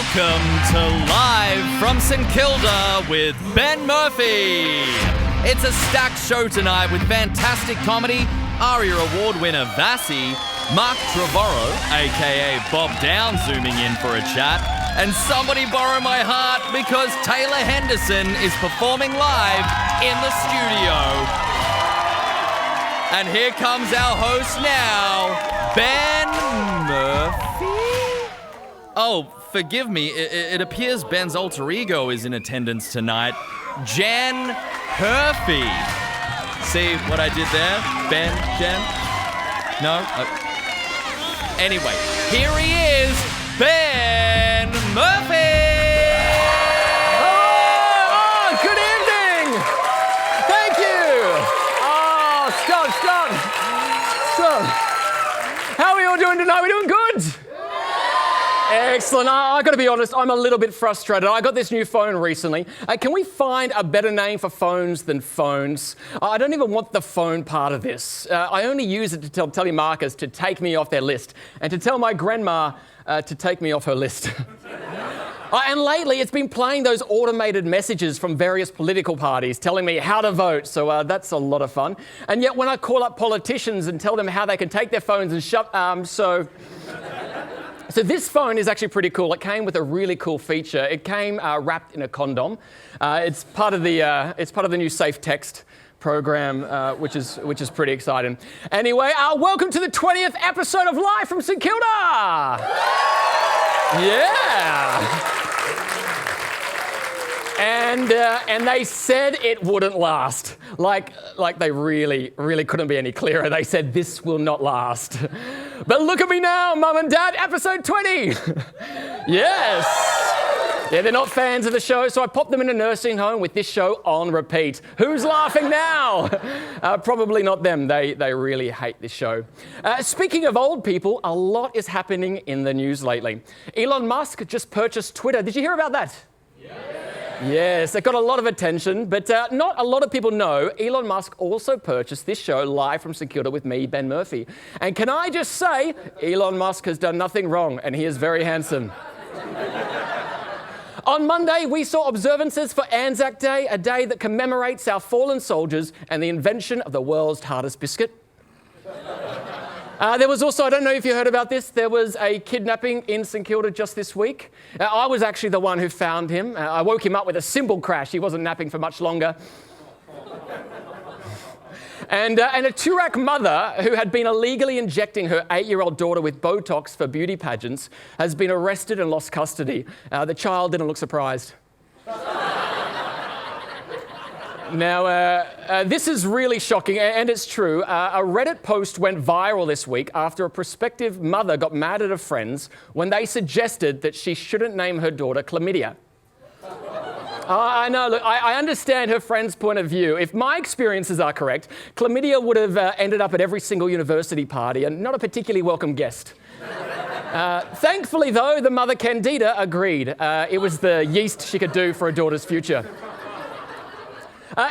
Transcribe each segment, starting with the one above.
Welcome to Live from St Kilda with Ben Murphy. It's a stacked show tonight with fantastic comedy, Aria award winner Vassie, Mark Trevorrow, aka Bob Downe, zooming in for a chat, and somebody borrow my heart because Taylor Henderson is performing live in the studio. And here comes our host now, Ben Murphy. Oh, forgive me, it appears Ben's alter ego is in attendance tonight. Jen Herfy. See what I did there? Ben, Jen? No? Anyway, here he is, Ben Murphy! Oh, good evening! Thank you! Oh, stop. How are we all doing tonight? We doing good? Excellent. I got to be honest, I'm a little bit frustrated. I got this new phone recently. Can we find a better name for phones than phones? I don't even want the phone part of this. I only use it to tell telemarketers to take me off their list and to tell my grandma to take me off her list. And lately, it's been playing those automated messages from various political parties telling me how to vote, so that's a lot of fun. And yet, when I call up politicians and tell them how they can take their phones and So this phone is actually pretty cool. It came with a really cool feature. It came wrapped in a condom. It's part of the new Safe Text program, which is pretty exciting. Anyway, welcome to the 20th episode of Live from St Kilda. Yeah. And they said it wouldn't last. Like they really couldn't be any clearer. They said this will not last. But look at me now, Mum and Dad, episode 20. Yes. Yeah, they're not fans of the show, so I popped them in a nursing home with this show on repeat. Who's laughing now? Probably not them. They really hate this show. Speaking of old people, a lot is happening in the news lately. Elon Musk just purchased Twitter. Did you hear about that? Yes, it got a lot of attention, but not a lot of people know Elon Musk also purchased this show, Live from St Kilda with me, Ben Murphy. And can I just say, Elon Musk has done nothing wrong, and he is very handsome. On Monday, we saw observances for Anzac Day, a day that commemorates our fallen soldiers and the invention of the world's hardest biscuit. There was also, I don't know if you heard about this, there was a kidnapping in St Kilda just this week. I was actually the one who found him. I woke him up with a cymbal crash. He wasn't napping for much longer. And a Turak mother who had been illegally injecting her 8-year-old daughter with Botox for beauty pageants has been arrested and lost custody. The child didn't look surprised. Now, this is really shocking, and it's true. A Reddit post went viral this week after a prospective mother got mad at her friends when they suggested that she shouldn't name her daughter Chlamydia. I know, look, I understand her friend's point of view. If my experiences are correct, Chlamydia would have ended up at every single university party and not a particularly welcome guest. Thankfully, though, the mother Candida agreed. It was the yeast she could do for her daughter's future.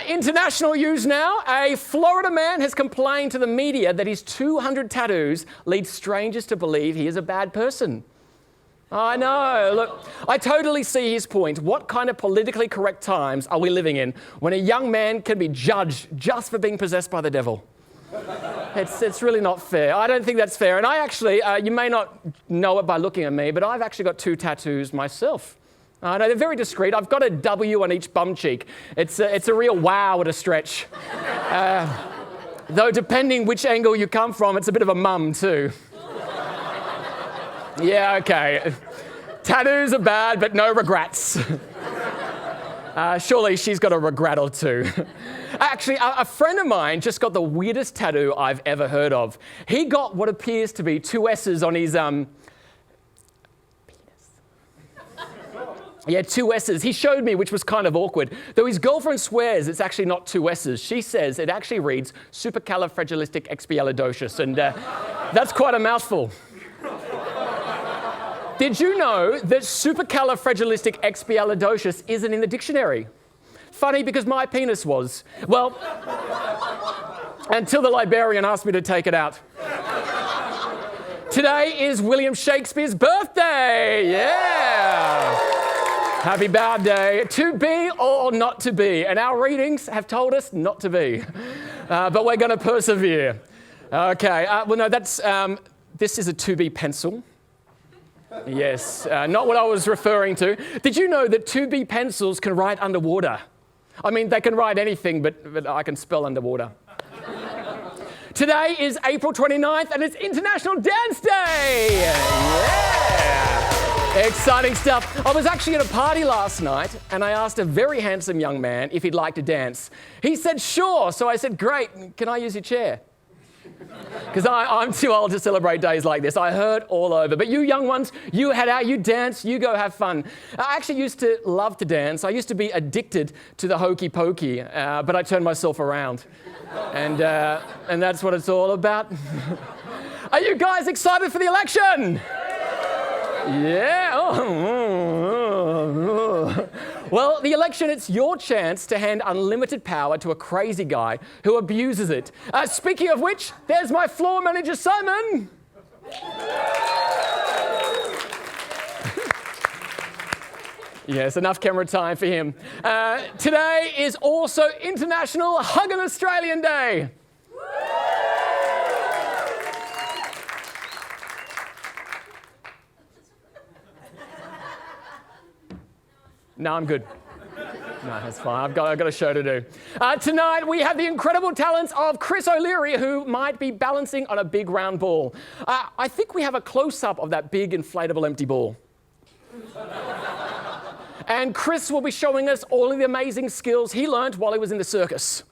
International news now. A Florida man has complained to the media that his 200 tattoos lead strangers to believe he is a bad person. I know. Look, I totally see his point. What kind of politically correct times are we living in when a young man can be judged just for being possessed by the devil? It's really not fair. I don't think that's fair. And I actually, you may not know it by looking at me, but I've actually got 2 tattoos myself. No, they're very discreet. I've got a W on each bum cheek. It's a real wow at a stretch. Though depending which angle you come from, it's a bit of a mum too. Yeah, okay. Tattoos are bad, but no regrets. Surely she's got a regret or two. Actually, a friend of mine just got the weirdest tattoo I've ever heard of. He got what appears to be 2 S's on his Yeah, 2 S's. He showed me, which was kind of awkward. Though his girlfriend swears it's actually not 2 S's. She says it actually reads supercalifragilisticexpialidocious, and that's quite a mouthful. Did you know that supercalifragilisticexpialidocious isn't in the dictionary? Funny, because my penis was. Well, until the librarian asked me to take it out. Today is William Shakespeare's birthday. Yeah. Happy birthday. To be or not to be. And our readings have told us not to be. But we're going to persevere. Okay. Well, no, that's... this is a to be pencil. Yes. Not what I was referring to. Did you know that to be pencils can write underwater? I mean, they can write anything, but I can spell underwater. Today is April 29th, and it's International Dance Day! Yeah! Exciting stuff. I was actually at a party last night, and I asked a very handsome young man if he'd like to dance. He said, sure. So I said, great, can I use your chair? Because I'm too old to celebrate days like this. I heard all over. But you young ones, you head out, you dance, you go have fun. I actually used to love to dance. I used to be addicted to the hokey pokey, but I turned myself around. And that's what it's all about. Are you guys excited for the election? Yeah. Oh. Well, the election, it's your chance to hand unlimited power to a crazy guy who abuses it. Speaking of which, there's my floor manager, Simon. Yes, enough camera time for him. Today is also International Hug an Australian Day. No, I'm good. No, that's fine. I've got a show to do. Tonight, we have the incredible talents of Chris O'Leary, who might be balancing on a big round ball. I think we have a close-up of that big inflatable empty ball. And Chris will be showing us all of the amazing skills he learnt while he was in the circus.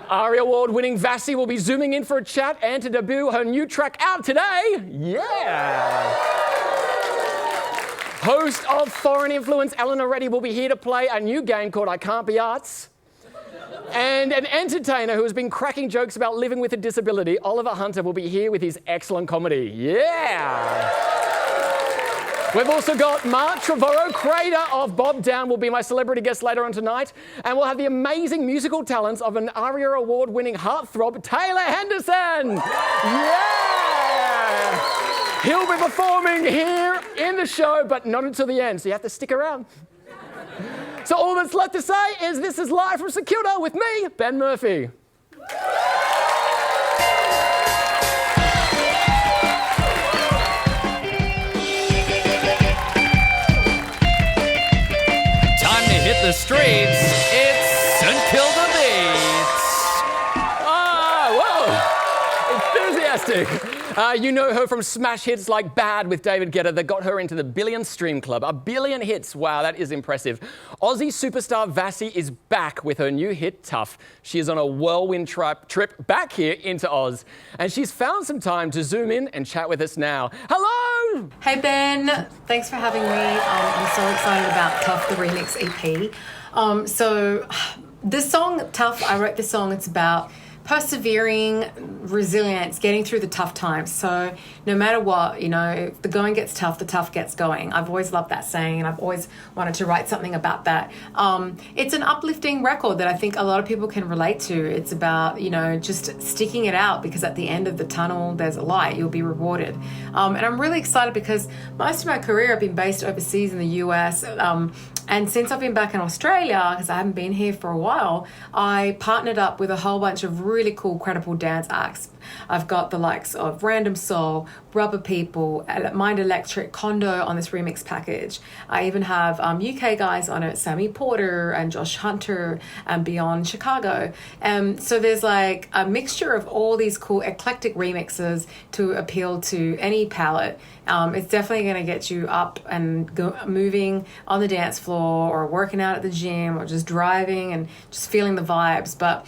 Aria award-winning Vassie will be zooming in for a chat and to debut her new track out today. Yeah! Host of Foreign Influence, Alina Reddy, will be here to play a new game called I Can't Be Arts. And an entertainer who has been cracking jokes about living with a disability, Oliver Hunter, will be here with his excellent comedy. Yeah! We've also got Mark Trevorrow, creator of Bob Downe, will be my celebrity guest later on tonight. And we'll have the amazing musical talents of an Aria award-winning heartthrob, Taylor Henderson. Yeah! He'll be performing here in the show, but not until the end, so you have to stick around. So all that's left to say is this is live from St Kilda with me, Ben Murphy. Hit the streets, it's St Kilda Beats. Enthusiastic. You know her from smash hits like Bad with David Guetta that got her into the Billion Stream Club. 1 billion hits, wow, that is impressive. Aussie superstar Vassie is back with her new hit, Tough. She is on a whirlwind trip back here into Oz. And she's found some time to zoom in and chat with us now. Hello! Hey Ben, thanks for having me. I'm so excited about Tough, the remix EP. So this song, Tough, I wrote this song, it's about persevering, resilience, getting through the tough times. So no matter what, you know, if the going gets tough, the tough gets going. I've always loved that saying, and I've always wanted to write something about that. It's an uplifting record that I think a lot of people can relate to. It's about, you know, just sticking it out, because at the end of the tunnel, there's a light. You'll be rewarded. And I'm really excited because most of my career I've been based overseas in the US. And since I've been back in Australia, because I haven't been here for a while, I partnered up with a whole bunch of really cool, credible dance acts. I've got the likes of Random Soul, Rubber People, Mind Electric, Kondo on this remix package. I even have UK guys on it, Sammy Porter and Josh Hunter and Beyond Chicago. So there's like a mixture of all these cool eclectic remixes to appeal to any palette. It's definitely going to get you up and moving on the dance floor, or working out at the gym, or just driving and just feeling the vibes. But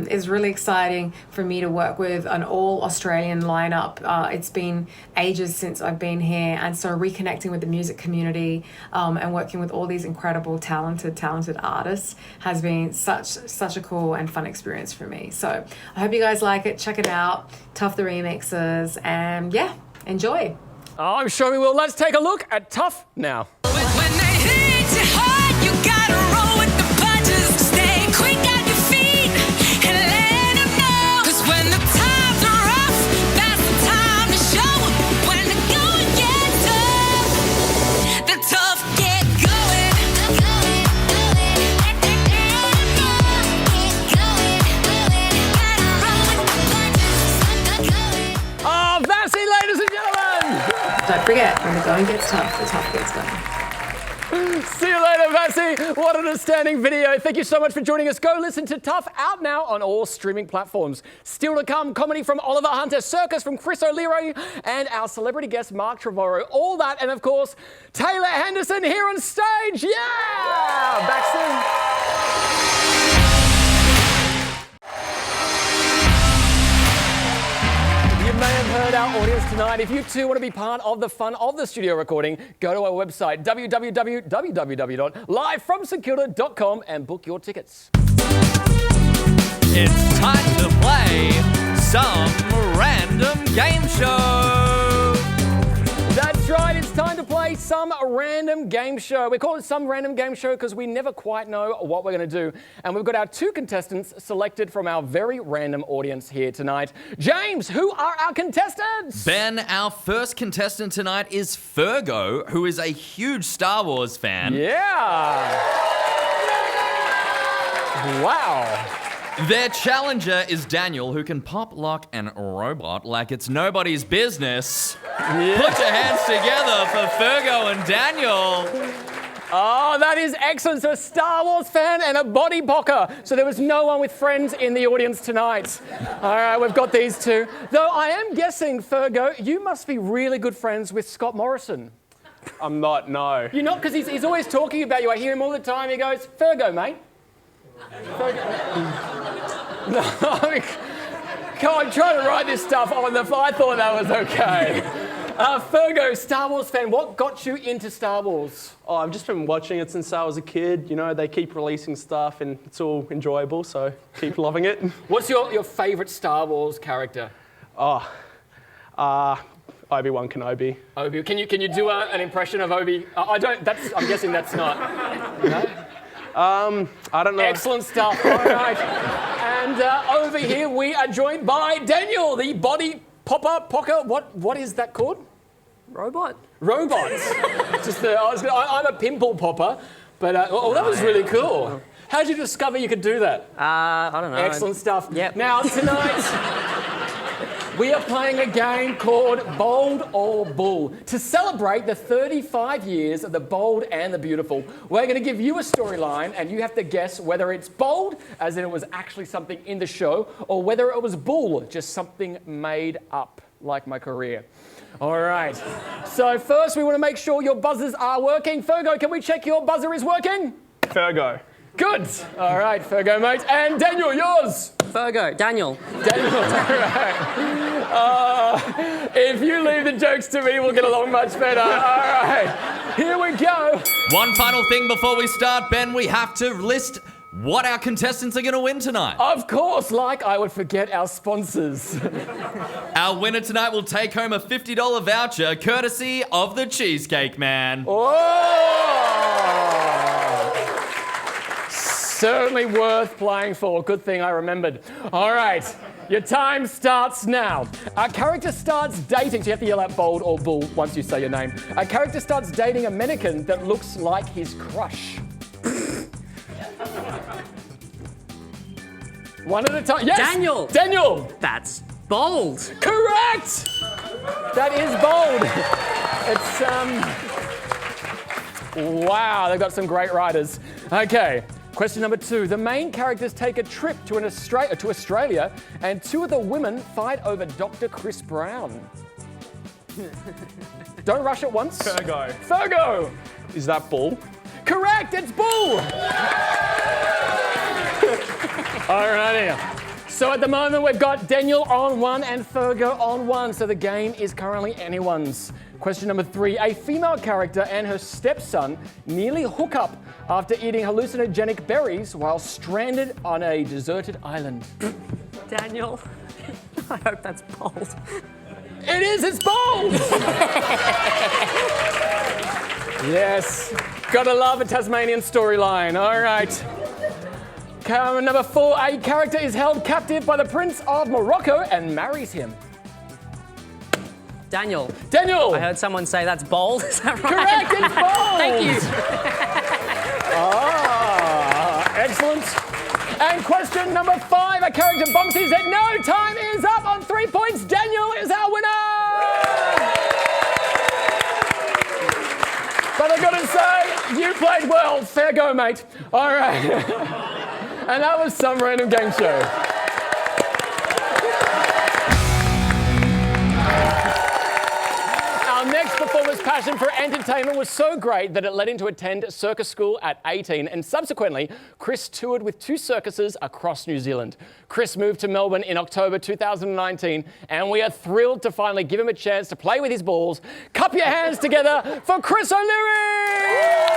it's really exciting for me to work with an all Australian lineup. It's been ages since I've been here, and so reconnecting with the music community and working with all these incredible talented artists has been such a cool and fun experience for me. So I hope you guys like it. Check it out. Tough the remixes, and yeah, enjoy. I'm sure we will. Let's take a look at Tough now. When they hit you hard, you gotta roll with the punches. Stay quick on your feet and let them know. 'Cause when the times are rough, that's the don't forget, when the going gets tough, the tough gets going. See you later, Vassie. What an outstanding video. Thank you so much for joining us. Go listen to Tough, out now on all streaming platforms. Still to come, comedy from Oliver Hunter, circus from Chris O'Leary, and our celebrity guest, Mark Trevorrow. All that, and of course, Taylor Henderson here on stage. Yeah! Back soon. You may have heard our audience tonight. If you too want to be part of the fun of the studio recording, go to our website, www.livefromstkilda.com, and book your tickets. It's time to play some random game show. That's right, it's time to play some random game show. We call it some random game show because we never quite know what we're going to do. And we've got our two contestants selected from our very random audience here tonight. James, who are our contestants? Ben, our first contestant tonight is Fergo, who is a huge Star Wars fan. Yeah. Wow. Their challenger is Daniel, who can pop, lock, and robot like it's nobody's business. Yeah. Put your hands together for Fergo and Daniel. Oh, that is excellent. So a Star Wars fan and a body pocker. So there was no one with friends in the audience tonight. All right, we've got these two. Though I am guessing, Fergo, you must be really good friends with Scott Morrison. I'm not, no. You're not, because he's always talking about you. I hear him all the time. He goes, Fergo, mate. Fergo. No, I mean, come on, I'm trying to write this stuff on the I thought that was okay. Fergo, Star Wars fan, what got you into Star Wars? Oh, I've just been watching it since I was a kid. You know, they keep releasing stuff and it's all enjoyable, so keep loving it. What's your favourite Star Wars character? Obi-Wan Kenobi. Obi. Can you do an impression of Obi? I'm guessing that's not. No? I don't know. Excellent stuff. All right. And over here we are joined by Daniel, the body pocker. What is that called? Robot. Just I'm a pimple popper, but that was really cool. How did you discover you could do that? I don't know. Excellent stuff. Yep. Now tonight we are playing a game called Bold or Bull to celebrate the 35 years of The Bold and the Beautiful. We're going to give you a storyline and you have to guess whether it's bold, as in it was actually something in the show, or whether it was bull, just something made up, like my career. All right. So first we want to make sure your buzzers are working. Fergo, can we check your buzzer is working? Fergo. Good. All right, Fergo, mate. And Daniel, yours. Fergo. Daniel. All right. If you leave the jokes to me, we'll get along much better. All right. Here we go. One final thing before we start, Ben, we have to list what our contestants are going to win tonight. Of course, like I would forget our sponsors. Our winner tonight will take home a $50 voucher courtesy of the Cheesecake Man. Certainly worth playing for. Good thing I remembered. All right, your time starts now. Our character starts dating, so you have to yell out bold or bull once you say your name. Our character starts dating a mannequin that looks like his crush. One at a time. Yes! Daniel! That's bold. Correct! That is bold. It's, wow, they've got some great writers. Okay. Question number 2. The main characters take a trip to Australia, and two of the women fight over Dr. Chris Brown. Don't rush at once. Fergo. Is that bull? Correct, it's bull. Alrighty. So at the moment we've got Daniel on 1 and Fergo on 1, so the game is currently anyone's. Question number 3. A female character and her stepson nearly hook up after eating hallucinogenic berries while stranded on a deserted island. Daniel. I hope that's bold. It is, it's bold! Yes. Gotta love a Tasmanian storyline. All right. Number 4. A character is held captive by the Prince of Morocco and marries him. Daniel. Daniel! I heard someone say that's bold. Is that right? Correct, it's bold! Thank you. Excellent. And question number 5. A character bumps his head. No, time is up on 3 points. Daniel is our winner! You played well. Fair go, mate. All right. And that was Some Random Game Show. Our next performer's passion for entertainment was so great that it led him to attend circus school at 18, and subsequently, Chris toured with 2 circuses across New Zealand. Chris moved to Melbourne in October 2019, and we are thrilled to finally give him a chance to play with his balls. Cup your hands together for Chris O'Leary!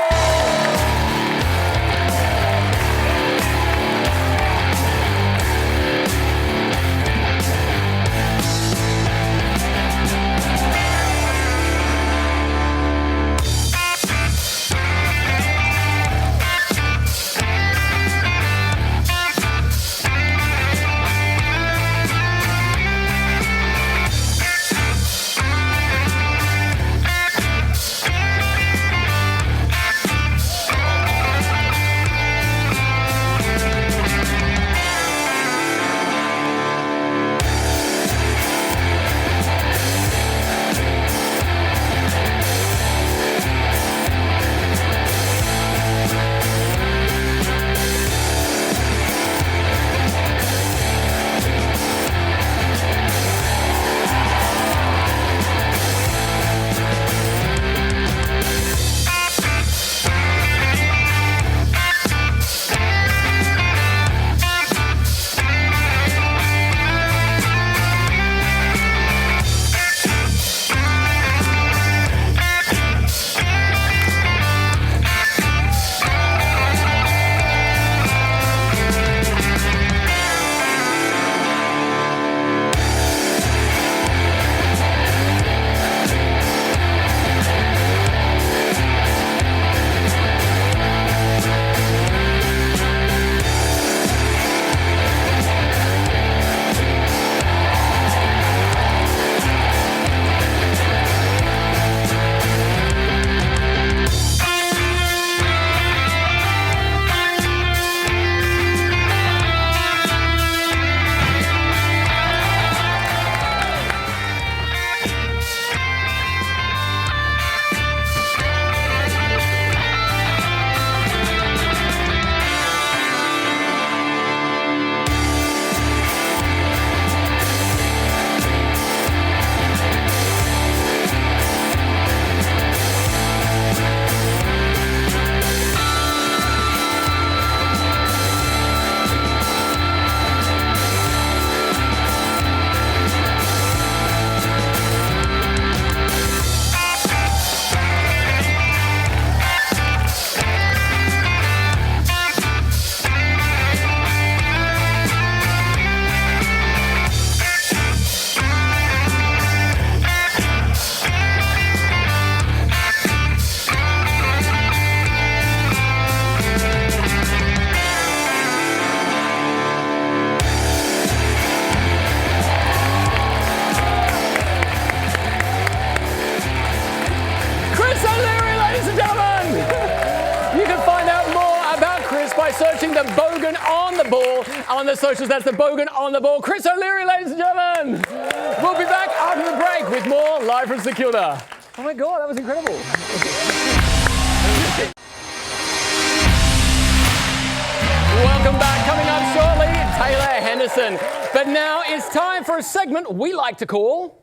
Searching the Bogan On The Ball on the socials. That's the Bogan On The Ball. Chris O'Leary, ladies and gentlemen. We'll be back after the break with more live from St Kilda. Oh my God, that was incredible. Welcome back. Coming up shortly, Taylor Henderson. But now it's time for a segment we like to call...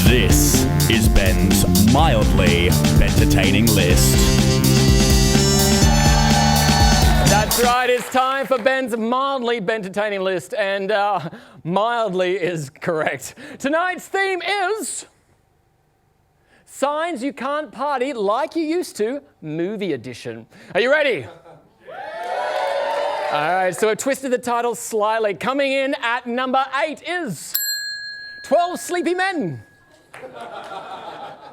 This is Ben's mildly entertaining list. That's right, it's time for Ben's mildly entertaining list, and mildly is correct. Tonight's theme is Signs You Can't Party Like You Used To, Movie Edition. Are you ready? Yeah. All right, so I've twisted the title slightly. Coming in at number 8 is 12 Sleepy Men.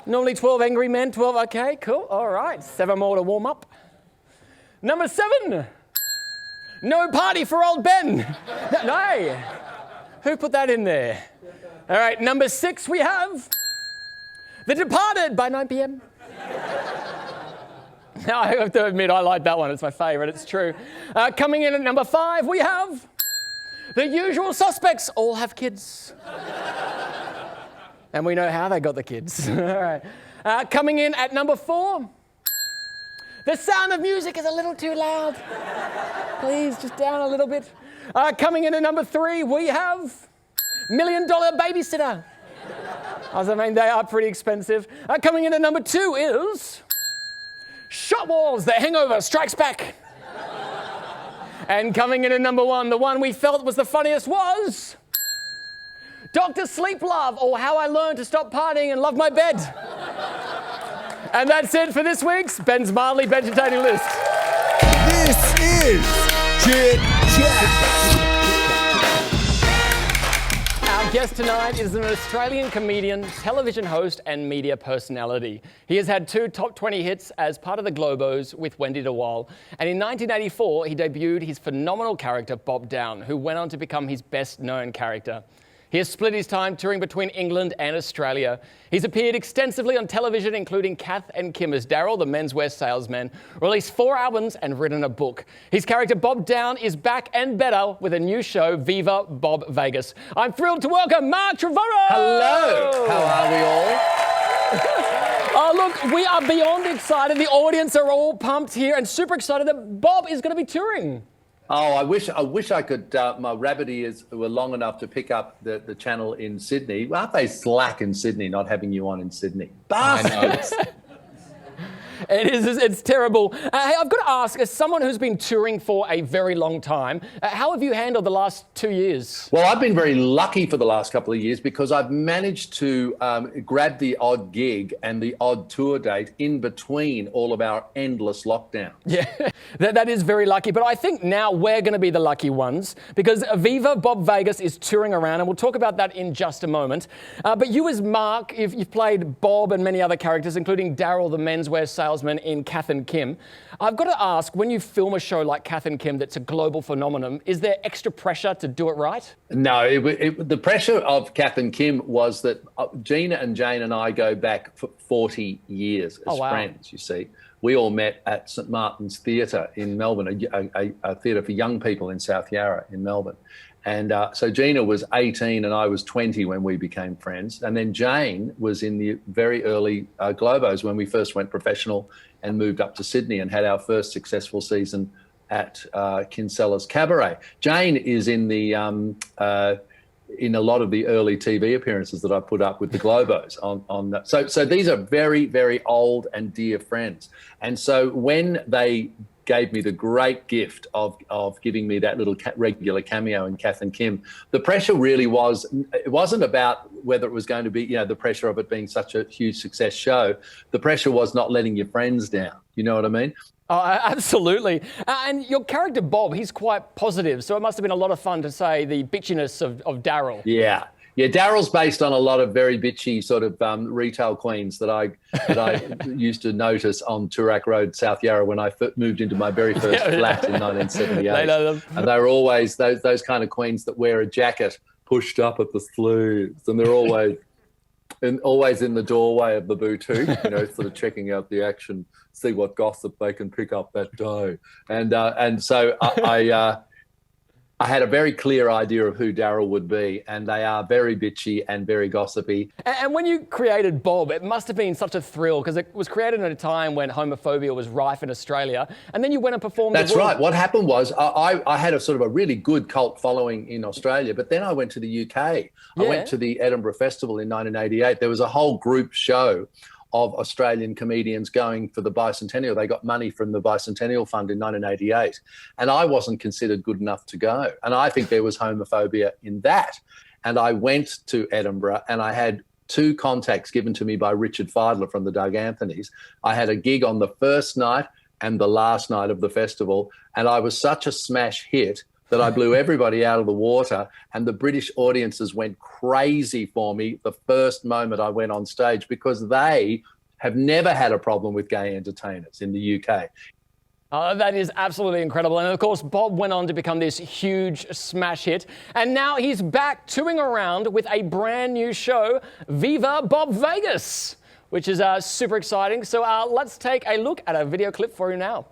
Normally 12 angry men, 12, okay, cool, all right. 7 more to warm up. Number 7, No Party for Old Ben. No, who put that in there? All right, number 6 we have The Departed by 9 p.m. Now, I have to admit, I like that one. It's my favourite, it's true. Coming in at number 5 we have The Usual Suspects All Have Kids. And we know how they got the kids. All right. Coming in at number 4, The Sound of Music is a little too loud. Please, just down a little bit. Coming in at number 3, we have $1 Million Babysitter. I mean, they are pretty expensive. Coming in at number 2 is Shot Wars, The Hangover Strikes Back. And coming in at number 1, the one we felt was the funniest was Dr. Sleep Love, or How I Learned to Stop Partying and Love My Bed. And that's it for this week's Ben's Mildly Entertaining List. This is Chit Chat. Our guest tonight is an Australian comedian, television host, and media personality. He has had 2 top 20 hits as part of the Globos with Wendy DeWall. And in 1984, he debuted his phenomenal character, Bob Downe, who went on to become his best-known character. He has split his time touring between England and Australia. He's appeared extensively on television, including Kath and Kim as Daryl, the menswear salesman, released 4 albums and written a book. His character Bob Downe is back and better with a new show, Viva Bob Vegas. I'm thrilled to welcome Mark Trevorrow! Hello! How are we all? Oh, look, we are beyond excited. The audience are all pumped here and super excited that Bob is going to be touring. Oh, I wish I could. My rabbit ears were long enough to pick up the channel in Sydney. Aren't they slack in Sydney, not having you on in Sydney? Bastards. It's terrible. Hey, I've got to ask, as someone who's been touring for a very long time, how have you handled the last 2 years? Well, I've been very lucky for the last couple of years because I've managed to grab the odd gig and the odd tour date in between all of our endless lockdown. Yeah, that is very lucky. But I think now we're going to be the lucky ones because Viva Bob Vegas is touring around, and we'll talk about that in just a moment. But you as Mark, you've played Bob and many other characters, including Daryl, the menswear salesman in Kath and Kim. I've got to ask, when you film a show like Kath and Kim that's a global phenomenon, is there extra pressure to do it right? No, the pressure of Kath and Kim was that Gina and Jane and I go back for 40 years as friends, you see. We all met at St Martin's Theatre in Melbourne, a theatre for young people in South Yarra in Melbourne. And so Gina was 18 and I was 20 when we became friends. And then Jane was in the very early Globos when we first went professional and moved up to Sydney and had our first successful season at Kinsella's Cabaret. Jane is in the in a lot of the early TV appearances that I put up with the Globos. So these are very, very old and dear friends. And so when they gave me the great gift of giving me that little regular cameo in Kath and Kim, the pressure really was, it wasn't about whether it was going to be, the pressure of it being such a huge success show. The pressure was not letting your friends down. You know what I mean? Oh, absolutely. And your character, Bob, he's quite positive, so it must have been a lot of fun to say the bitchiness of Daryl. Yeah. Yeah, Daryl's based on a lot of very bitchy sort of retail queens that I used to notice on Toorak Road, South Yarra, when I moved into my very first flat in 1978. They know them. And they were always those kind of queens that wear a jacket pushed up at the sleeves, and they're always in the doorway of the boutique, sort of checking out the action, see what gossip they can pick up that day. And so I had a very clear idea of who Daryl would be, and they are very bitchy and very gossipy. And when you created Bob, it must have been such a thrill because it was created at a time when homophobia was rife in Australia, and then you went and performed. That's right. What happened was I had a sort of a really good cult following in Australia, but then I went to the UK. I went to the Edinburgh Festival in 1988. There was a whole group show of Australian comedians going for the bicentennial. They got money from the Bicentennial Fund in 1988. And I wasn't considered good enough to go. And I think there was homophobia in that. And I went to Edinburgh and I had 2 contacts given to me by Richard Feidler from the Doug Anthonys. I had a gig on the first night and the last night of the festival. And I was such a smash hit that I blew everybody out of the water, and the British audiences went crazy for me the first moment I went on stage because they have never had a problem with gay entertainers in the UK. That is absolutely incredible. And of course, Bob went on to become this huge smash hit. And now he's back touring around with a brand new show, Viva Bob Vegas, which is super exciting. So let's take a look at a video clip for you now.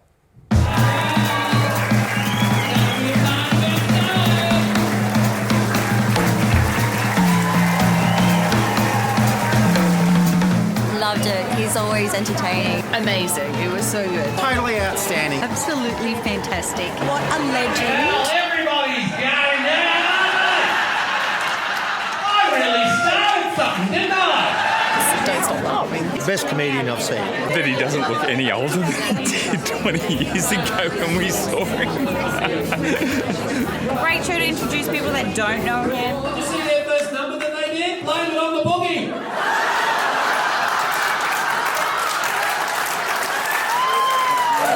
Loved it. He's always entertaining. Amazing. It was so good. Totally outstanding. Absolutely fantastic. What a legend. Everybody's going now. I really started something, didn't I? Best comedian I've seen. That he doesn't look any older than he did 20 years ago when we saw him. Great show to introduce people that don't know him. Did you see their first number that they did? Landed on the boogie.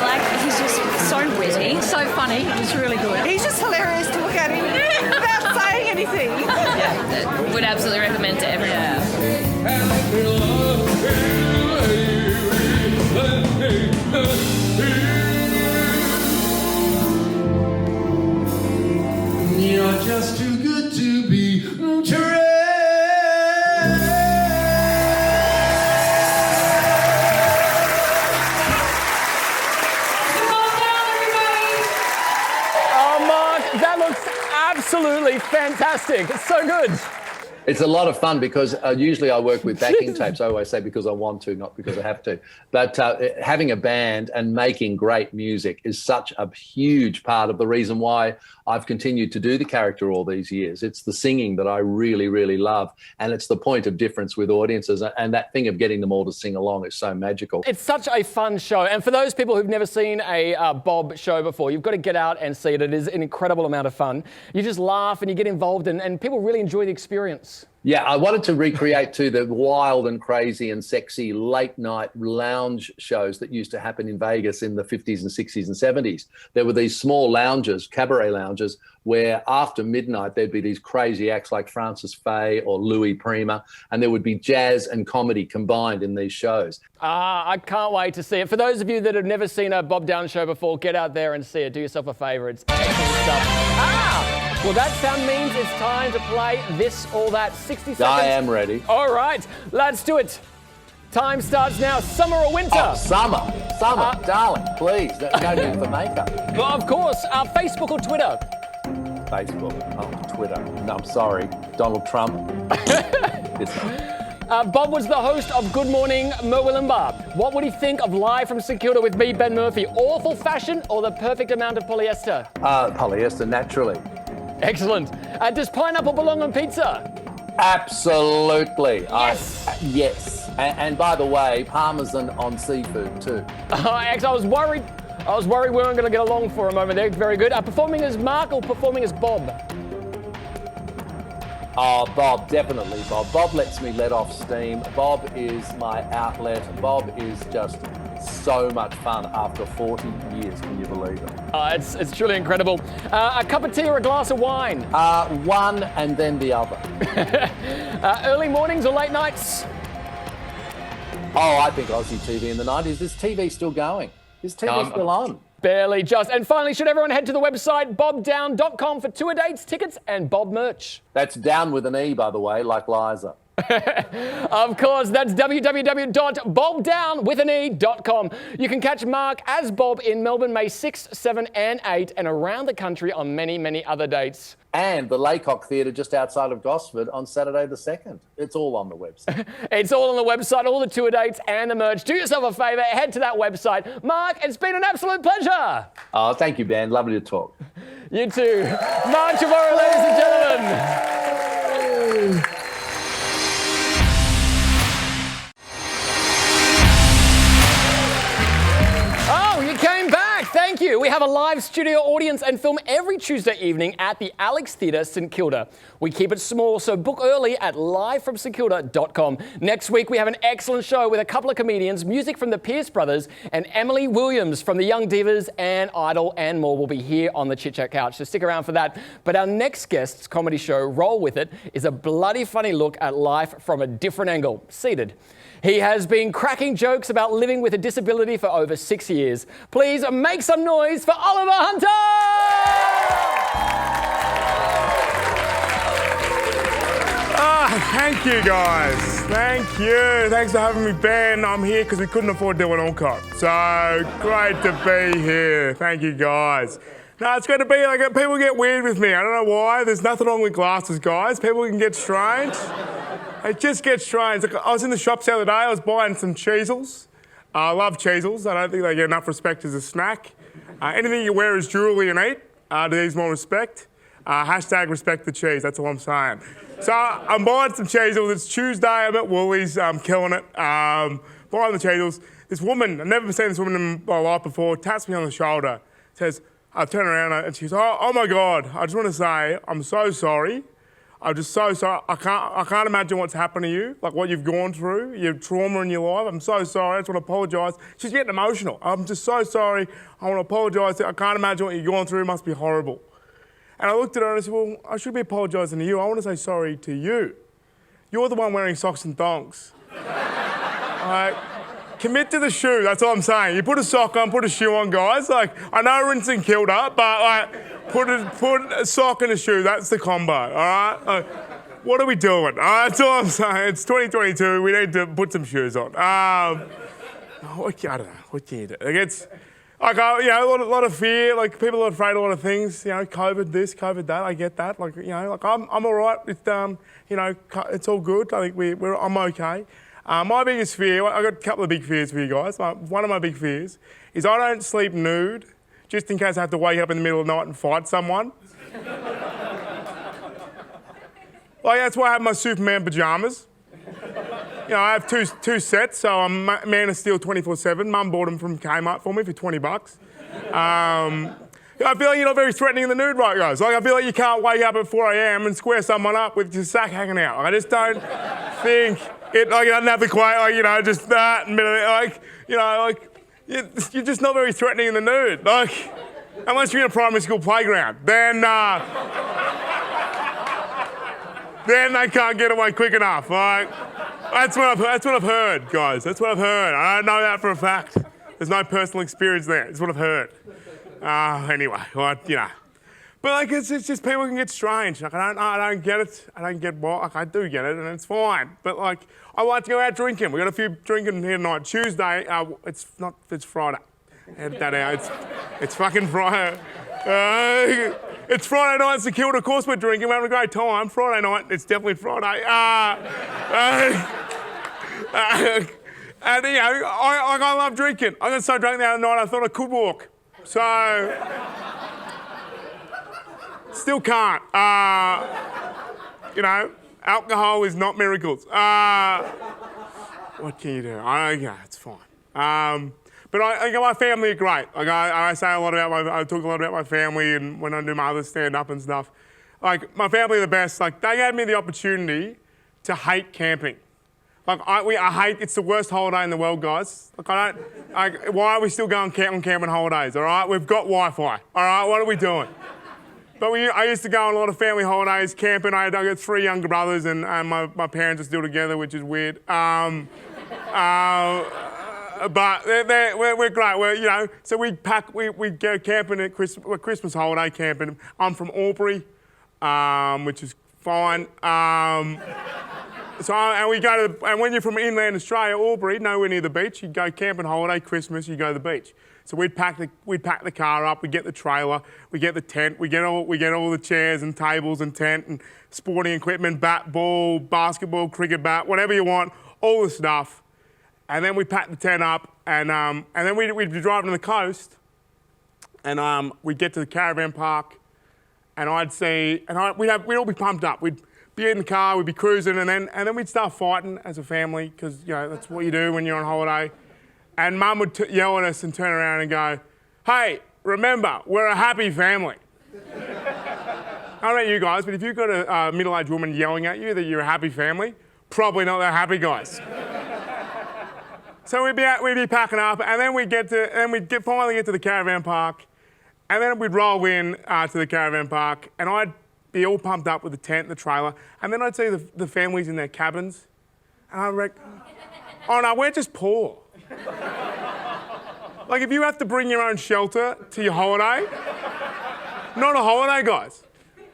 Like, he's just so witty, so funny. It's really good. He's just hilarious to look at him without saying anything. Yeah, would absolutely recommend to everyone. You're just too good to be true. Oh, Mark, that looks absolutely fantastic. It's so good. It's a lot of fun because usually I work with backing tapes. I always say because I want to, not because I have to. But having a band and making great music is such a huge part of the reason why I've continued to do the character all these years. It's the singing that I really, really love. And it's the point of difference with audiences. And that thing of getting them all to sing along is so magical. It's such a fun show. And for those people who've never seen a Bob show before, you've got to get out and see it. It is an incredible amount of fun. You just laugh and you get involved and people really enjoy the experience. Yeah, I wanted to recreate too the wild and crazy and sexy late night lounge shows that used to happen in Vegas in the 50s and 60s and 70s. There were these small lounges, cabaret lounges, where after midnight there'd be these crazy acts like Francis Faye or Louis Prima, and there would be jazz and comedy combined in these shows. I can't wait to see it. For those of you that have never seen a Bob Downe show before, get out there and see it. Do yourself a favour. It's excellent stuff. Well, that sound means it's time to play This or That. 60 seconds. I am ready. All right, let's do it. Time starts now. Summer or winter? Oh, summer, darling, please. No need for makeup. Well, of course. Facebook or Twitter? Facebook. Oh, Twitter. No, I'm sorry. Donald Trump. It's not. Bob was the host of Good Morning Murwillumbah. What would he think of Live from St Kilda with me, Ben Murphy? Awful fashion or the perfect amount of polyester? Polyester, naturally. Excellent. Does pineapple belong on pizza? Absolutely. Yes. Yes. And by the way, parmesan on seafood too. I was worried we weren't going to get along for a moment there. Very good. Performing as Mark or performing as Bob? Oh, Bob, definitely Bob. Bob lets me let off steam. Bob is my outlet. Bob is just so much fun after 40 years, can you believe it? It's truly incredible. A cup of tea or a glass of wine? One and then the other. Early mornings or late nights? Oh, I think Aussie TV in the 90s. Is TV still going? Is TV still on? Barely just. And finally, should everyone head to the website bobdowne.com for tour dates, tickets, and Bob merch? That's Downe with an E, by the way, like Liza. Of course, that's www.bobdowne.com. You can catch Mark as Bob in Melbourne May 6, 7 and 8 and around the country on many, many other dates. And the Laycock Theatre just outside of Gosford on Saturday the 2nd. It's all on the website. It's all on the website, all the tour dates and the merch. Do yourself a favour, head to that website. Mark, it's been an absolute pleasure. Oh, thank you, Ben. Lovely to talk. You too. Mark Trevorrow, ladies and gentlemen. Thank you. We have a live studio audience and film every Tuesday evening at the Alex Theatre, St Kilda. We keep it small, so book early at livefromstkilda.com. Next week, we have an excellent show with a couple of comedians, music from the Pierce Brothers, and Emily Williams from the Young Divas and Idol and more will be here on the Chit Chat Couch, so stick around for that. But our next guest's comedy show, Roll With It, is a bloody funny look at life from a different angle, seated. He has been cracking jokes about living with a disability for over 6 years. Please make some noise for Oliver Hunter! Thank you, guys. Thank you. Thanks for having me, Ben. I'm here because we couldn't afford to do an encore. So great to be here. Thank you, guys. No, it's going to be like people get weird with me. I don't know why. There's nothing wrong with glasses, guys. People can get strange. They just get strange. Like, I was in the shops the other day. I was buying some cheesels. I love cheesels. I don't think they get enough respect as a snack. Anything you wear is jewellery and eat. Needs more respect. Hashtag respect the cheese. That's all I'm saying. So I'm buying some cheesels. It's Tuesday. I'm at Woolies. I'm killing it. Buying the cheesels. This woman, I've never seen this woman in my life before, taps me on the shoulder, says, I turn around and she goes, oh my God, I just want to say, I'm so sorry. I'm just so sorry. I can't imagine what's happened to you, like what you've gone through, your trauma in your life. I'm so sorry. I just want to apologise. She's getting emotional. I'm just so sorry. I want to apologise. I can't imagine what you've gone through. It must be horrible. And I looked at her and I said, well, I should be apologising to you. I want to say sorry to you. You're the one wearing socks and thongs. Commit to the shoe, that's all I'm saying. You put a sock on, put a shoe on, guys. Like, I know we're in St Kilda, but like, put a sock and a shoe, that's the combo, all right? What are we doing? That's all I'm saying. It's 2022, we need to put some shoes on. I don't know, what can you do? Like, it's, like, you know, a lot of fear, like, people are afraid of a lot of things, you know, COVID this, COVID that, I get that. Like, you know, like, I'm all right, it's, you know, it's all good. I think I'm okay. My biggest fear, I've got a couple of big fears for you guys. One of my big fears is I don't sleep nude just in case I have to wake up in the middle of the night and fight someone. Like, that's why I have my Superman pyjamas. You know, I have two sets, so I'm Man of Steel 24/7. Mum bought them from Kmart for me for $20. I feel like you're not very threatening in the nude, right, guys? Like, I feel like you can't wake up at 4 a.m. and square someone up with your sack hanging out. I just don't think it, like, it doesn't have to quite, like, you know, just that, like, you know, like, you're just not very threatening in the nude. Like, unless you're in a primary school playground, then they can't get away quick enough. Like, that's what I've heard, guys. That's what I've heard. I don't know that for a fact. There's no personal experience there. It's what I've heard. Anyway, well, you know. But like, it's just people can get strange. Like, I don't get it. I don't get what. Like, I do get it, and it's fine. But like, I like to go out drinking. We got a few drinking here tonight. Tuesday. It's Friday. Edit that out. It's fucking Friday. It's Friday night in St Kilda. Of course we're drinking. We're having a great time. Friday night. It's definitely Friday. And you know, I love drinking. I got so drunk the other night I thought I could walk. So. Still can't. You know, alcohol is not miracles. What can you do? It's fine. But my family are great. Like, I say a lot about I talk a lot about my family, and when I do my other stand-up and stuff. Like, my family are the best. Like, they gave me the opportunity to hate camping. Like, I hate, it's the worst holiday in the world, guys. Like, why are we still going on camping holidays, all right? We've got Wi-Fi, all right? What are we doing? But I used to go on a lot of family holidays, camping. I got 3 younger brothers, and my parents are still together, which is weird. But we're great. You know, so we go camping at Christmas holiday camping. I'm from Albury, which is fine. And when you're from inland Australia, Albury, nowhere near the beach, you go camping holiday, Christmas, you go to the beach. So we'd pack the car up, we get the trailer, we get the tent, we get all the chairs and tables and tent and sporting equipment, bat, ball, basketball, cricket bat, whatever you want, all the stuff. And then we pack the tent up, and then we'd be driving to the coast, and we'd get to the caravan park, and we'd all be pumped up. We'd be in the car, we'd be cruising, and then we'd start fighting as a family, because you know that's what you do when you're on holiday. And Mum would yell at us and turn around and go, "Hey, remember, we're a happy family." I don't know you guys, but if you've got a middle-aged woman yelling at you that you're a happy family, probably not that happy, guys. So we'd be packing up, and then we'd finally get to the caravan park, and then we'd roll in to the caravan park, and I'd be all pumped up with the tent, the trailer, and then I'd see the families in their cabins, and I'd reckon, oh no, we're just poor. Like, if you have to bring your own shelter to your holiday, not a holiday, guys.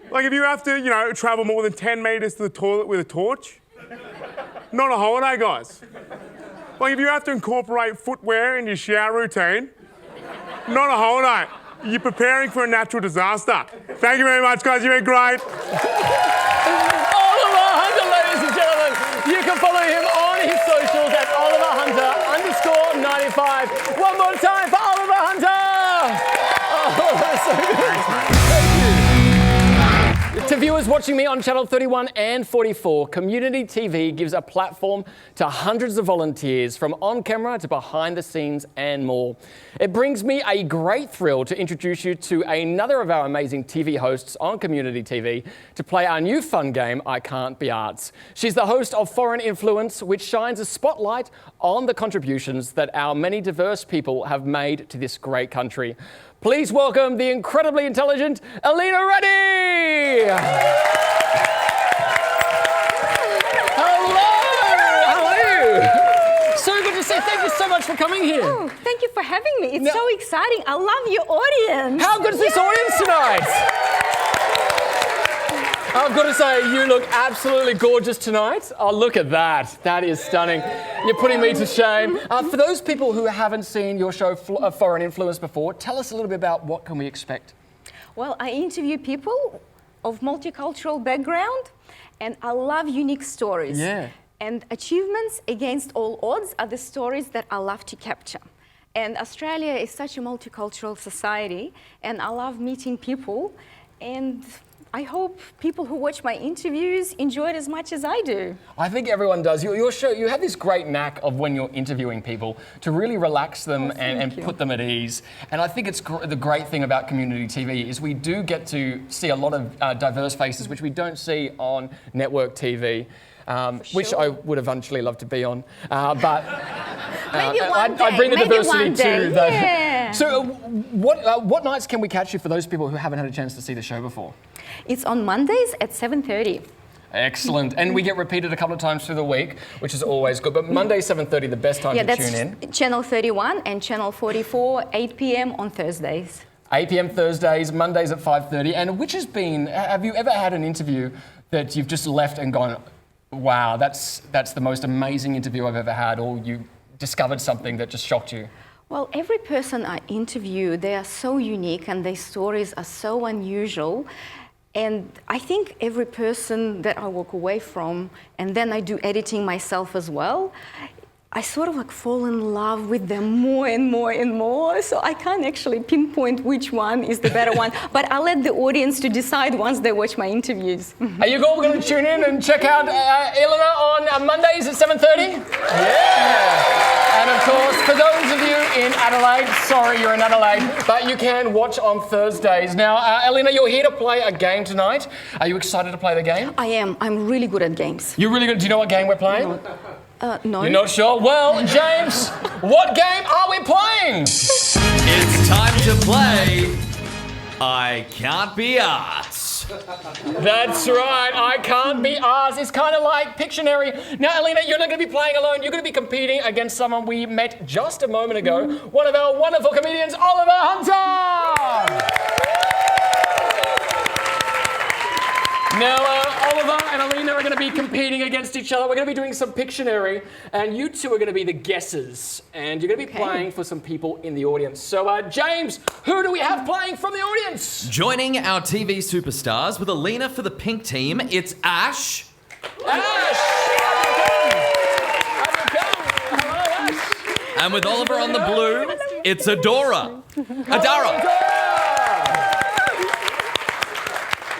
Like, if you have to, you know, travel more than 10 metres to the toilet with a torch, not a holiday, guys. Like, if you have to incorporate footwear in your shower routine, not a holiday. you're preparing for a natural disaster. Thank you very much, guys. You've been great. Oliver Hunter, ladies and gentlemen. You can follow him on his socials at @OliverHunter_95. One more time for Oliver Hunter. Oh, that's so good. Thanks, mate. To viewers watching me on Channel 31 and 44, Community TV gives a platform to hundreds of volunteers from on camera to behind the scenes and more. It brings me a great thrill to introduce you to another of our amazing TV hosts on Community TV to play our new fun game, I Can't Be Arts. She's the host of Foreign Influence, which shines a spotlight on the contributions that our many diverse people have made to this great country. Please welcome the incredibly intelligent Alina Reddy! Hello! How are you? So good to see you. Thank you so much for coming here. Oh, thank you for having me. It's so exciting. I love your audience. How good is this audience tonight? I've got to say, you look absolutely gorgeous tonight. Oh, look at that. That is stunning. You're putting me to shame. For those people who haven't seen your show Foreign Influence before, tell us a little bit about what can we expect. Well, I interview people of multicultural background, and I love unique stories. Yeah. And achievements against all odds are the stories that I love to capture. And Australia is such a multicultural society, and I love meeting people, and I hope people who watch my interviews enjoy it as much as I do. I think everyone does. Your show, you have this great knack of when you're interviewing people to really relax them and put them at ease. And I think it's the great thing about Community TV is we do get to see a lot of diverse faces, which we don't see on network TV. Which I would eventually love to be on, but maybe one day. I bring the maybe diversity one day. too. Though. Yeah. So, what nights can we catch you for those people who haven't had a chance to see the show before? It's on Mondays at 7:30. Excellent, and we get repeated a couple of times through the week, which is always good. But Monday 7:30, the best time to tune in. That's Channel 31 and Channel 44, 8 p.m. on Thursdays. 8 p.m. Thursdays, Mondays at 5:30. And which has been? Have you ever had an interview that you've just left and gone, wow, that's the most amazing interview I've ever had, or you discovered something that just shocked you? Well, every person I interview, they are so unique and their stories are so unusual. And I think every person that I walk away from, and then I do editing myself as well, I sort of like fall in love with them more and more and more. So I can't actually pinpoint which one is the better one, but I'll let the audience to decide once they watch my interviews. Are you all going to tune in and check out Elina on Mondays at 7:30? Yeah! And of course, for those of you in Adelaide, sorry you're in Adelaide, but you can watch on Thursdays. Now, Elina, you're here to play a game tonight. Are you excited to play the game? I am. I'm really good at games. You're really good. Do you know what game we're playing? No. You're not sure? Well, James, what game are we playing? It's time to play I Can't Be Arts. That's right, I Can't Be Ours. It's kind of like Pictionary. Now, Elina, you're not going to be playing alone. You're going to be competing against someone we met just a moment ago, one of our wonderful comedians, Oliver Hunter! Now, Oliver and Elina are going to be competing against each other. We're going to be doing some Pictionary, and you two are going to be the guessers, and you're going to be playing for some people in the audience. So, James, who do we have playing from the audience? Joining our TV superstars with Elina for the pink team, it's Ash. Ash! And with Oliver on the blue, it's Adora. Adara.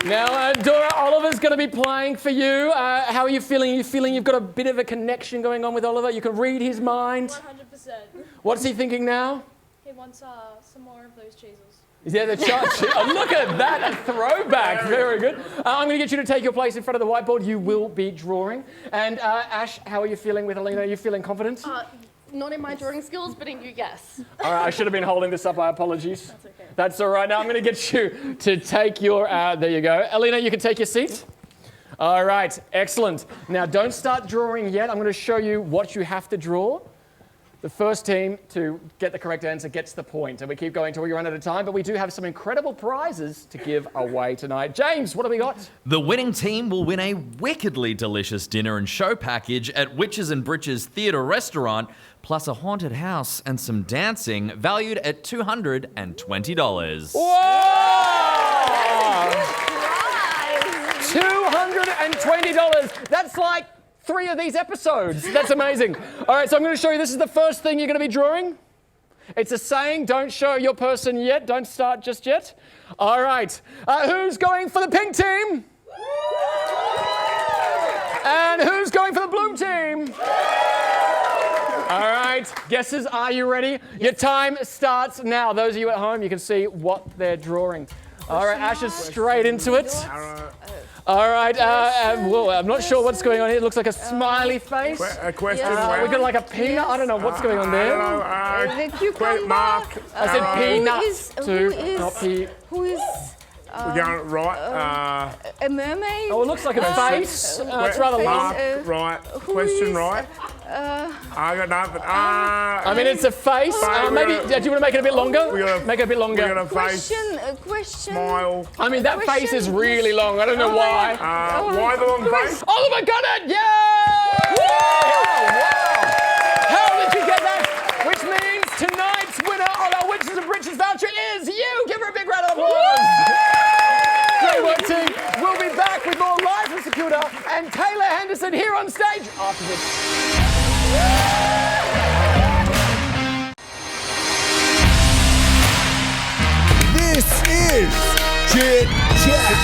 Now, Dora, Oliver's going to be playing for you. How are you feeling? Are you feeling you've got a bit of a connection going on with Oliver? You can read his mind? 100%. What's he thinking now? He wants some more of those cheeses. Yeah, the oh, look at that, a throwback. Very good. I'm going to get you to take your place in front of the whiteboard. You will be drawing. And Ash, how are you feeling with Elina? Are you feeling confident? Not in my drawing skills, but in you guess. All right, I should have been holding this up. My apologies. That's okay. That's all right. Now I'm going to get you to take your... there you go. Elina, you can take your seat. All right, excellent. Now don't start drawing yet. I'm going to show you what you have to draw. The first team to get the correct answer gets the point, and we keep going till we run out of time, but we do have some incredible prizes to give away tonight. James, what have we got? The winning team will win a wickedly delicious dinner and show package at Witches and Britches Theatre Restaurant, plus a haunted house and some dancing, valued at $220. Whoa! $220. That's like 3 of these episodes. That's amazing. All right, so I'm going to show you. This is the first thing you're going to be drawing. It's a saying, don't show your person yet. Don't start just yet. All right. Who's going for the pink team? And who's going for the blue team? All right. Guesses, are you ready? Your time starts now. Those of you at home, you can see what they're drawing. All right, Ash is straight into it. All right, well, I'm not sure what's going on here. It looks like a smiley face. A question. We got like a peanut. I don't know what's going on there. I don't know. The cucumber. Mark. I said peanuts too, not pea. Who is We're going right. a mermaid? Oh, it looks like a face. It's rather Mark, long. right. Question right. I got nothing. I mean, it's a face. Maybe, do you want to make it a bit longer? Make it a bit longer. We got a face. Question. Smile. I mean, that face is really long. I don't know why. Why the long face? Oliver got it! Yay! Wow! How did you get that? Which means tonight's winner of our Witches and Britches voucher is you! Give her a big round of applause! Great work, team. We'll be back with more Live from St Kilda and Taylor Henderson here on stage after this. This is Chit Chat.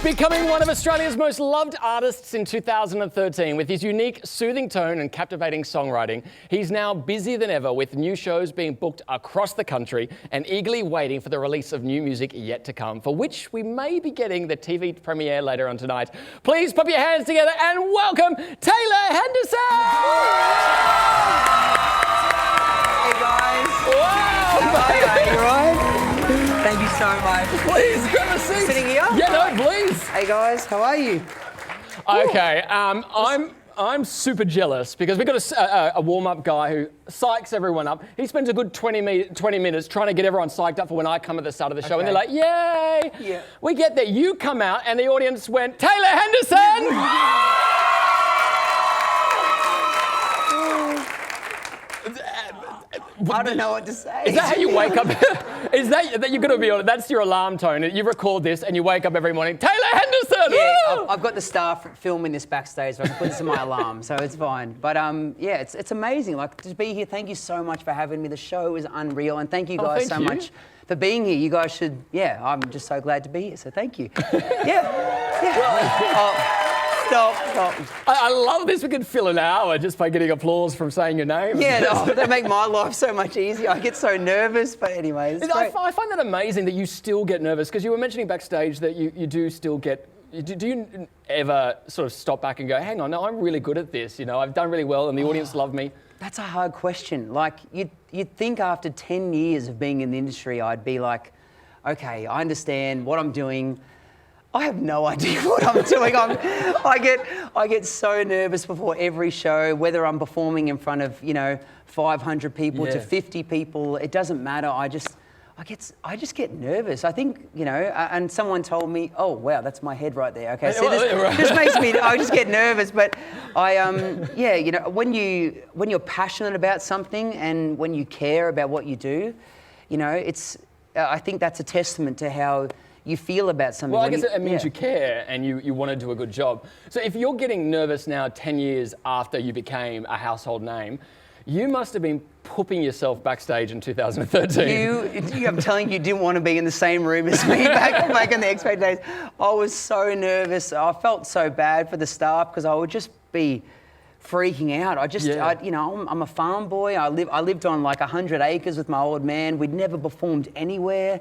Becoming one of Australia's most loved artists in 2013 with his unique, soothing tone and captivating songwriting, he's now busier than ever with new shows being booked across the country and eagerly waiting for the release of new music yet to come, for which we may be getting the TV premiere later on tonight. Please put your hands together and welcome Taylor Henderson! Hey guys. Wow! How are you? Right? Thank you so much. Please grab a seat. Sitting here? Yeah, no, please. Hey guys, how are you? Okay, I'm super jealous because we've got a warm-up guy who psychs everyone up. He spends a good 20 minutes trying to get everyone psyched up for when I come at the start of the show, and they're like, yay! Yeah. We get there. You come out, and the audience went, Taylor Henderson! I don't know what to say. Is that how you wake up? Is that you're gonna be on? That's your alarm tone. You record this and you wake up every morning. Taylor Henderson. Yeah, I've got the staff filming this backstage, so I can put this in my alarm, so it's fine. But yeah, it's amazing. Like to be here. Thank you so much for having me. The show is unreal, and thank you guys so much for being here. You guys should. Yeah, I'm just so glad to be here. So thank you. Yeah. Stop. I love this. We could fill an hour just by getting applause from saying your name. Yeah, they make my life so much easier. I get so nervous, but anyway, it's great. I find that amazing that you still get nervous, because you were mentioning backstage that you do still get. Do you ever sort of stop back and go, hang on, no, I'm really good at this. You know, I've done really well and the audience love me. That's a hard question. Like, you'd think after 10 years of being in the industry, I'd be like, okay, I understand what I'm doing. I have no idea what I'm doing. I get so nervous before every show, whether I'm performing in front of 500 people to 50 people. It doesn't matter. I just get nervous. I think and someone told me, oh wow, that's my head right there. Okay, so this makes me. I just get nervous. But when you're passionate about something and when you care about what you do, I think that's a testament to how you feel about something. Well, I guess it means you care and you want to do a good job. So if you're getting nervous now 10 years after you became a household name, you must have been pooping yourself backstage in 2013. I'm telling you didn't want to be in the same room as me back in the X Factor days. I was so nervous. I felt so bad for the staff because I would just be freaking out. I'm a farm boy. I lived on like 100 acres with my old man. We'd never performed anywhere.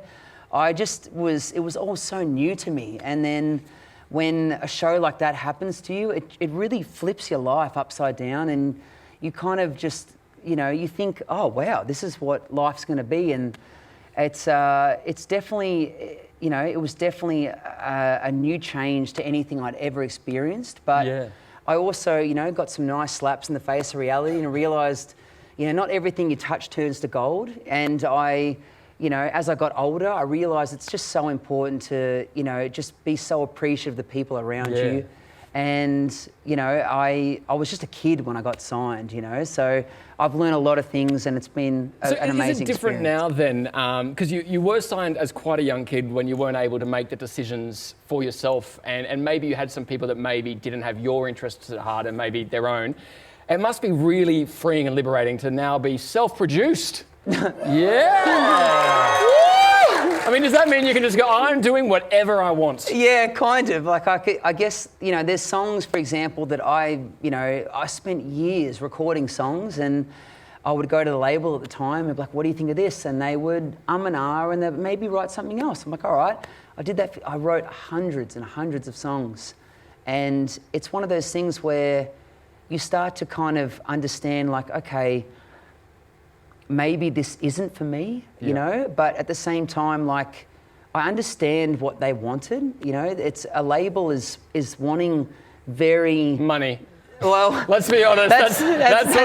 It was all so new to me. And then when a show like that happens to you, it really flips your life upside down, and you kind of just, you think, oh wow, this is what life's going to be. And it's definitely, it was definitely a new change to anything I'd ever experienced. But I also, you know, got some nice slaps in the face of reality and realised, you know, not everything you touch turns to gold. And I, you know, as I got older, I realised it's just so important to, you know, just be so appreciative of the people around you. And, you know, I was just a kid when I got signed, you know, so I've learned a lot of things and it's been an amazing is it different experience. now then? Because you were signed as quite a young kid when you weren't able to make the decisions for yourself and maybe you had some people that maybe didn't have your interests at heart and maybe their own. It must be really freeing and liberating to now be self-produced. Yeah! I mean, does that mean you can just go, I'm doing whatever I want? Yeah, kind of. Like, I guess, you know, there's songs, for example, that I spent years recording songs and I would go to the label at the time and be like, what do you think of this? And they would and ah, and they'd maybe write something else. I'm like, all right. I did that. I wrote hundreds and hundreds of songs. And it's one of those things where you start to kind of understand, like, okay, maybe this isn't for me, you know, but at the same time, like, I understand what they wanted, you know, it's a label is wanting very... Money. Well... Let's be honest, that's what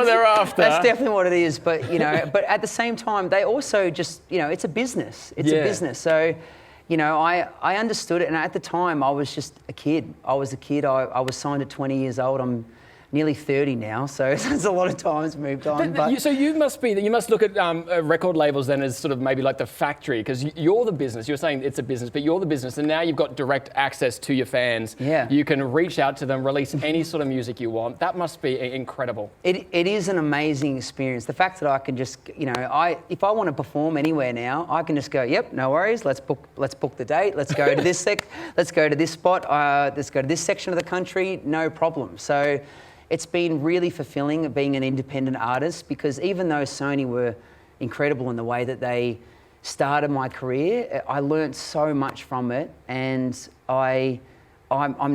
they're after. That's definitely what it is, but, you know, but at the same time, they also just, you know, it's a business. It's a business, so, you know, I understood it, and at the time, I was just a kid. I was a kid, I was signed at 20 years old, I'm nearly 30 now, so there's a lot of time's moved on. So you must look at record labels then as sort of maybe like the factory, because you're the business. You're saying it's a business, but you're the business, and now you've got direct access to your fans. Yeah. You can reach out to them, release any sort of music you want. That must be incredible. It is an amazing experience. The fact that I can just, you know, if I want to perform anywhere now, I can just go, yep, no worries. Let's book the date. Let's go to this let's go to this spot. Let's go to this section of the country. No problem. So. It's been really fulfilling being an independent artist because even though Sony were incredible in the way that they started my career, I learned so much from it, and I'm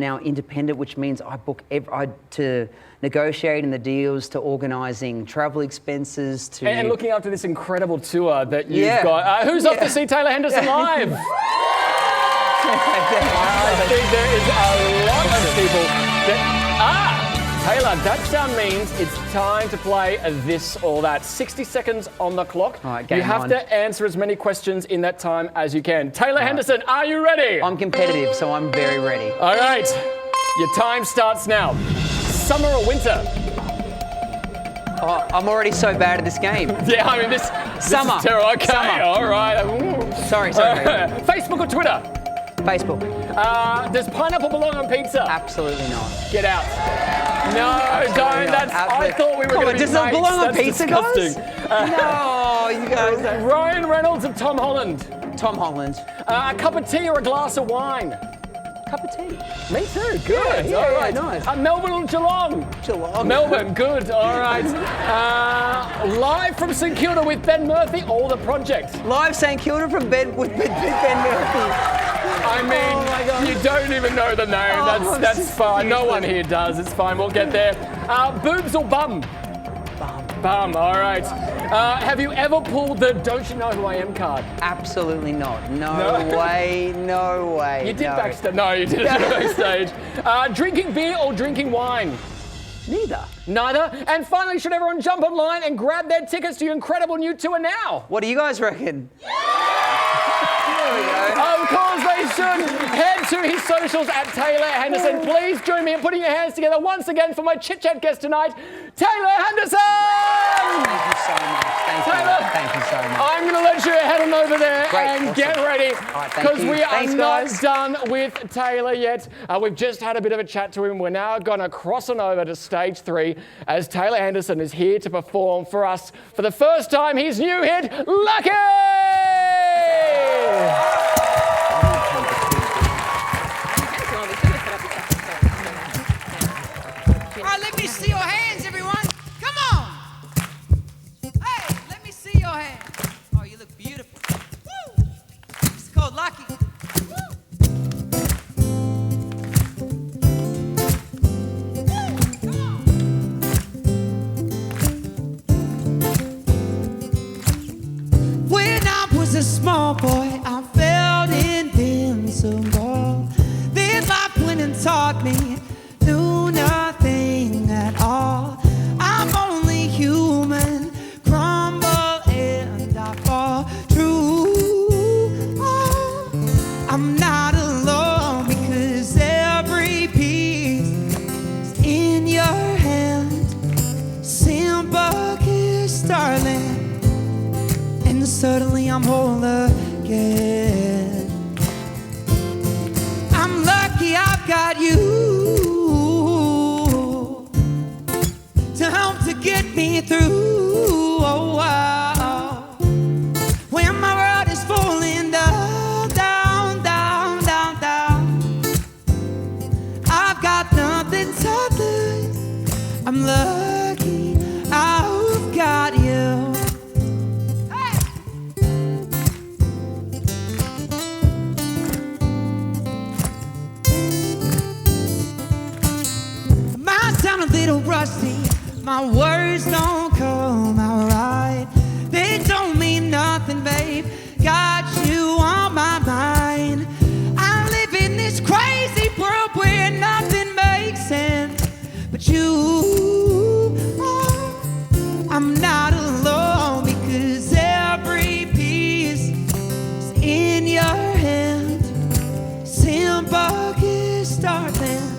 now independent, which means I book to negotiating the deals, to organising travel expenses, to... And looking after this incredible tour that you've got. Who's off to see Taylor Henderson live? I think there is a lot of people that... Taylor, that sound means it's time to play this or that. 60 seconds on the clock. All right, game you have on. to answer as many questions in that time as you can. Taylor Henderson, are you ready? I'm competitive, so I'm very ready. All right, your time starts now. Summer or winter? Oh, I'm already so bad at this game. Yeah, I mean, this Summer. is terrible. Okay, Summer. all right. Ooh. Sorry. Facebook or Twitter? Facebook. Does pineapple belong on pizza? Absolutely not. Get out. No, don't. I thought we were going to be does it belong on That's pizza, disgusting. guys? No, you guys. Ryan Reynolds or Tom Holland? Tom Holland. A cup of tea or a glass of wine? Cup of tea. Me too. Good. Yeah, all right. nice. Melbourne or Geelong? Geelong. Melbourne. Good. All right. Live from St Kilda with Ben Murphy or The Project? Live St Kilda with Ben Murphy. I mean, you don't even know the name. That's fine. No one here does. It's fine. We'll get there. Boobs or bum? Bum. All right. Have you ever pulled the "Don't you know who I am" card? Absolutely not. No way. No way. You did backstage. No, you didn't backstage. Drinking beer or drinking wine? Neither. And finally, should everyone jump online and grab their tickets to your incredible new tour now? What do you guys reckon? Of course they should. Head to his socials at Taylor Henderson. Please join me in putting your hands together once again for my chit-chat guest tonight, Taylor Henderson! Thank you so much. Thank you so much. I'm going to let you head on over there and get ready, because we are not done with Taylor yet. We've just had a bit of a chat to him. We're now going to cross on over to stage 3 as Taylor Henderson is here to perform for us for the first time his new hit, Lucky! All right, let me see your hands, everyone. Come on. Hey, let me see your hands. Oh, you look beautiful. Woo! It's called Lucky. When I'm suddenly I'm whole again. I'm lucky I've got you to help to get me through. Oh, wow. When my world is falling down, down, down, down, down, I've got nothing to lose. I'm lucky I've got you. Might sound a little rusty, my words don't come out right. They don't mean nothing, babe. Got you on my mind. I live in this crazy world where nothing makes sense. But you are, I'm not alone, because every piece is in your hand. Simple kiss, darling.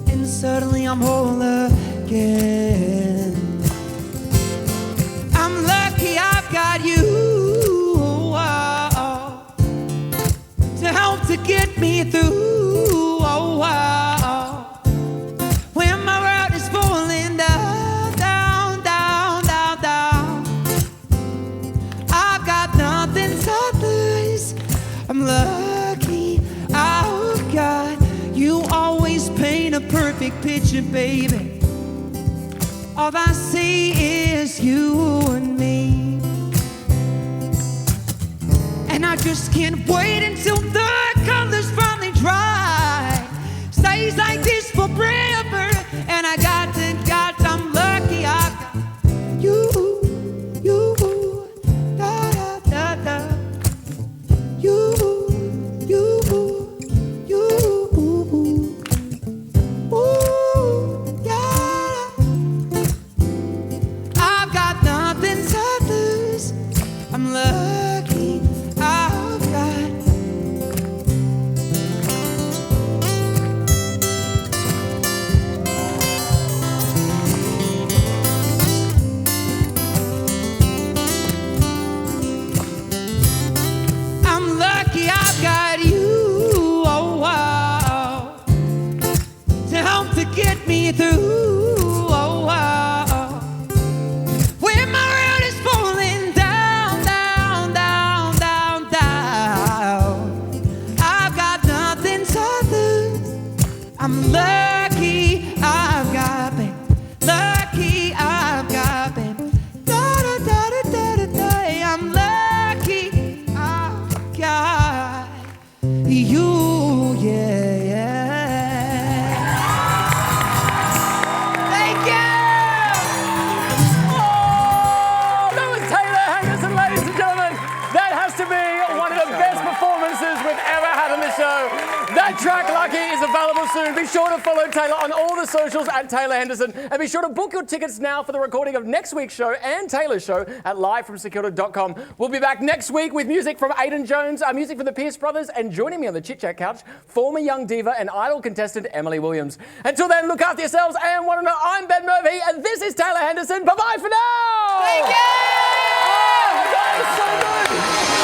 And suddenly I'm whole again. I'm lucky I've got you to help to get me through. Oh, wow. When my world is falling down, down, down, down, down, I've got nothing to lose. I'm lucky I've got you. Always paint a perfect picture, baby. All I see is you and me. And I just can't wait until the colors finally dry. Stays like this forever. And I'm lucky I got you, da da da da. You. Ooh, yeah. I've got nothing to lose. I'm lucky I've got. I'm lucky I've got you. Oh, wow. To help to get me through. Oh, wow. When my world is falling down, down, down, down, down, I've got nothing to lose. I'm lucky I've got, babe. Lucky I've got, babe. Da da da da da da da. I'm lucky I've got you, yeah, yeah. Thank you. Oh, that was Taylor Henderson, ladies and gentlemen. That has to be one of the best performances we've ever had on the show. That track, Lucky, is available soon. Be sure to follow Taylor on all the socials at Taylor Henderson. And be sure to book your tickets now for the recording of next week's show and Taylor's show at livefromstkilda.com. We'll be back next week with music from Aidan Jones, music from the Pierce Brothers, and joining me on the Chit Chat couch, former Young Diva and Idol contestant Emily Williams. Until then, look after yourselves and one another. I'm Ben Murphy, and this is Taylor Henderson. Bye-bye for now! Thank you! Oh, that is so good!